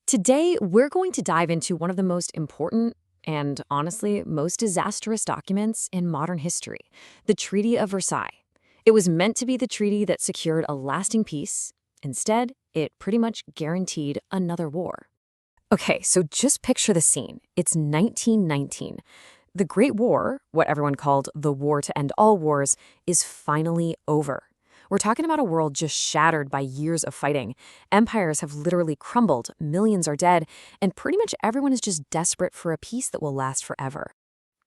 Today, we're going to dive into one of the most important and, honestly, most disastrous documents in modern history, the Treaty of Versailles. It was meant to be the treaty that secured a lasting peace. Instead, it pretty much guaranteed another war. Okay, so just picture the scene. It's 1919. The Great War, what everyone called the War to End All Wars, is finally over. We're talking about a world just shattered by years of fighting. Empires have literally crumbled, millions are dead, and pretty much everyone is just desperate for a peace that will last forever.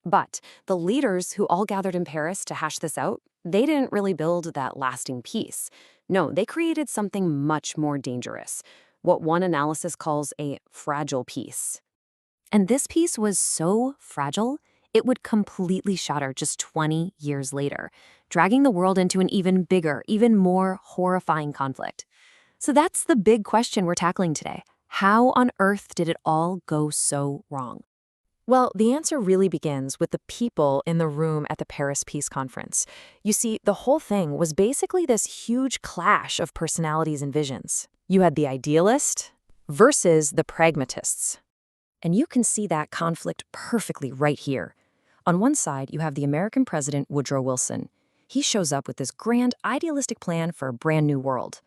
But the leaders who all gathered in Paris to hash this out, they didn't really build that lasting peace. No, they created something much more dangerous, what one analysis calls a fragile peace. And this peace was so fragile, it would completely shatter just 20 years later, dragging the world into an even bigger, even more horrifying conflict. So that's the big question we're tackling today. How on earth did it all go so wrong? Well, the answer really begins with the people in the room at the Paris Peace Conference. You see, the whole thing was basically this huge clash of personalities and visions. You had the idealist versus the pragmatists. And you can see that conflict perfectly right here. On one side, you have the American president, Woodrow Wilson. He shows up with this grand, idealistic plan for a brand new world.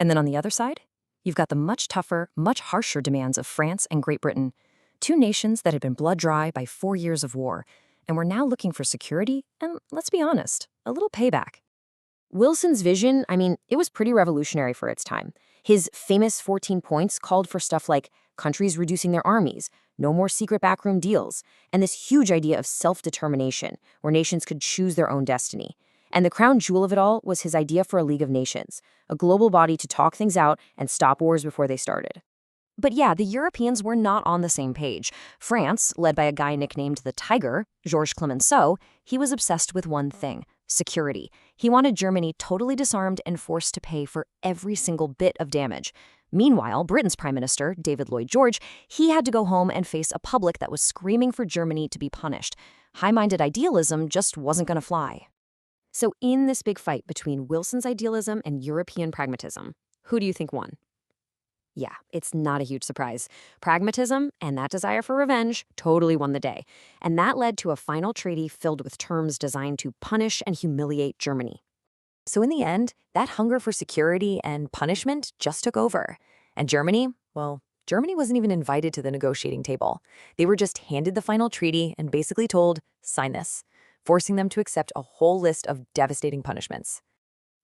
And then on the other side, you've got the much tougher, much harsher demands of France and Great Britain, two nations that had been blood dry by 4 years of war, and were now looking for security and, let's be honest, a little payback. Wilson's vision, it was pretty revolutionary for its time. His famous 14 points called for stuff like countries reducing their armies, no more secret backroom deals, and this huge idea of self-determination, where nations could choose their own destiny. And the crown jewel of it all was his idea for a League of Nations, a global body to talk things out and stop wars before they started. But yeah, the Europeans were not on the same page. France, led by a guy nicknamed the Tiger, Georges Clemenceau, he was obsessed with one thing: security. He wanted Germany totally disarmed and forced to pay for every single bit of damage. Meanwhile, Britain's Prime Minister, David Lloyd George, he had to go home and face a public that was screaming for Germany to be punished. High-minded idealism just wasn't going to fly. So in this big fight between Wilson's idealism and European pragmatism, who do you think won? Yeah, it's not a huge surprise. Pragmatism and that desire for revenge totally won the day. And that led to a final treaty filled with terms designed to punish and humiliate Germany. So in the end, that hunger for security and punishment just took over. And Germany, well, Germany wasn't even invited to the negotiating table. They were just handed the final treaty and basically told, sign this, forcing them to accept a whole list of devastating punishments.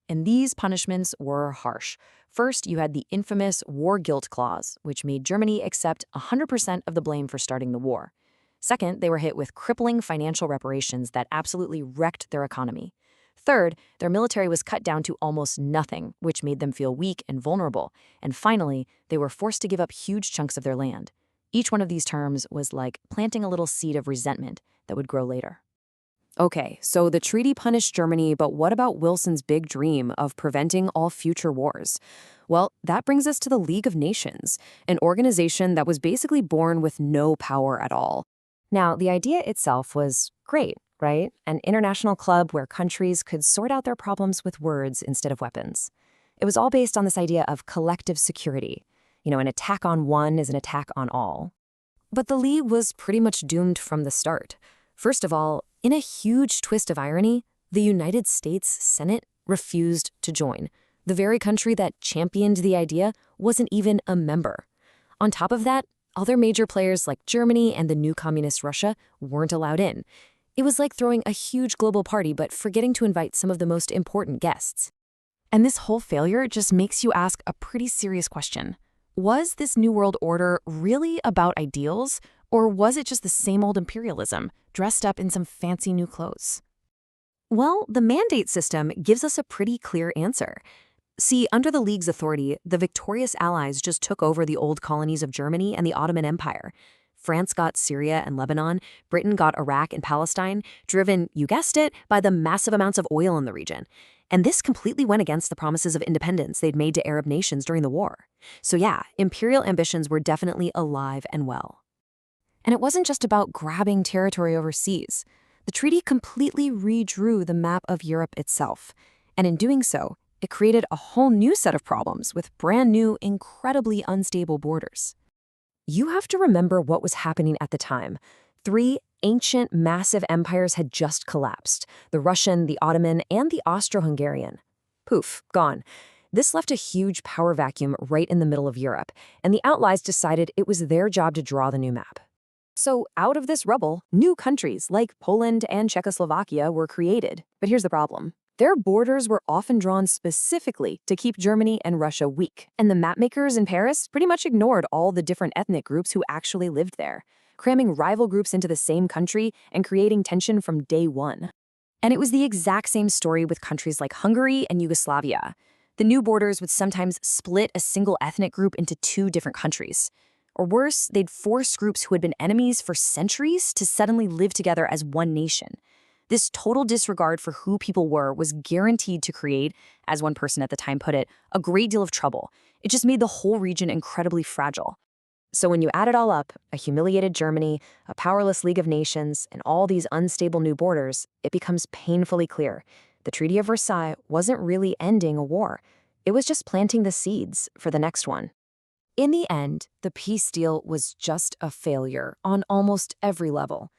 And these punishments were harsh. First, you had the infamous war guilt clause, which made Germany accept 100% of the blame for starting the war. Second, they were hit with crippling financial reparations that absolutely wrecked their economy. Third, their military was cut down to almost nothing, which made them feel weak and vulnerable. And finally, they were forced to give up huge chunks of their land. Each one of these terms was like planting a little seed of resentment that would grow later. Okay, so the treaty punished Germany, but what about Wilson's big dream of preventing all future wars? Well, that brings us to the League of Nations, an organization that was basically born with no power at all. Now, the idea itself was great, right? An international club where countries could sort out their problems with words instead of weapons. It was all based on this idea of collective security. An attack on one is an attack on all. But the League was pretty much doomed from the start. First of all, in a huge twist of irony, the United States Senate refused to join. The very country that championed the idea wasn't even a member. On top of that, other major players like Germany and the new communist Russia weren't allowed in. It was like throwing a huge global party but forgetting to invite some of the most important guests. And this whole failure just makes you ask a pretty serious question. Was this New World Order really about ideals, or was it just the same old imperialism, dressed up in some fancy new clothes? Well, the mandate system gives us a pretty clear answer. See, under the League's authority, the victorious Allies just took over the old colonies of Germany and the Ottoman Empire. France got Syria and Lebanon, Britain got Iraq and Palestine, driven, you guessed it, by the massive amounts of oil in the region. And this completely went against the promises of independence they'd made to Arab nations during the war. So yeah, imperial ambitions were definitely alive and well. And it wasn't just about grabbing territory overseas. The treaty completely redrew the map of Europe itself. And in doing so, it created a whole new set of problems with brand new, incredibly unstable borders. You have to remember what was happening at the time. Three ancient, massive empires had just collapsed: the Russian, the Ottoman, and the Austro-Hungarian. Poof, gone. This left a huge power vacuum right in the middle of Europe, and the Allies decided it was their job to draw the new map. So, out of this rubble, new countries like Poland and Czechoslovakia were created. But here's the problem. Their borders were often drawn specifically to keep Germany and Russia weak, and the mapmakers in Paris pretty much ignored all the different ethnic groups who actually lived there, cramming rival groups into the same country and creating tension from day one. And it was the exact same story with countries like Hungary and Yugoslavia. The new borders would sometimes split a single ethnic group into two different countries. Or worse, they'd force groups who had been enemies for centuries to suddenly live together as one nation. This total disregard for who people were was guaranteed to create, as one person at the time put it, a great deal of trouble. It just made the whole region incredibly fragile. So when you add it all up, a humiliated Germany, a powerless League of Nations, and all these unstable new borders, it becomes painfully clear. The Treaty of Versailles wasn't really ending a war. It was just planting the seeds for the next one. In the end, the peace deal was just a failure on almost every level.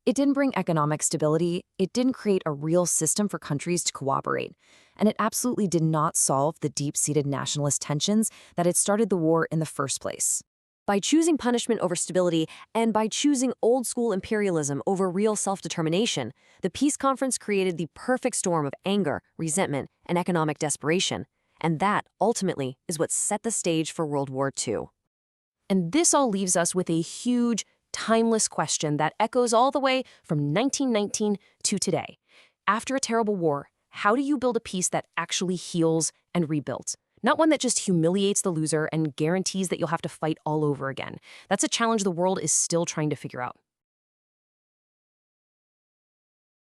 It didn't bring economic stability, it didn't create a real system for countries to cooperate, and it absolutely did not solve the deep-seated nationalist tensions that had started the war in the first place. By choosing punishment over stability and by choosing old-school imperialism over real self-determination, the peace conference created the perfect storm of anger, resentment, and economic desperation. And that, ultimately, is what set the stage for World War II. And this all leaves us with a huge, timeless question that echoes all the way from 1919 to today. After a terrible war, how do you build a peace that actually heals and rebuilds? Not one that just humiliates the loser and guarantees that you'll have to fight all over again. That's a challenge the world is still trying to figure out.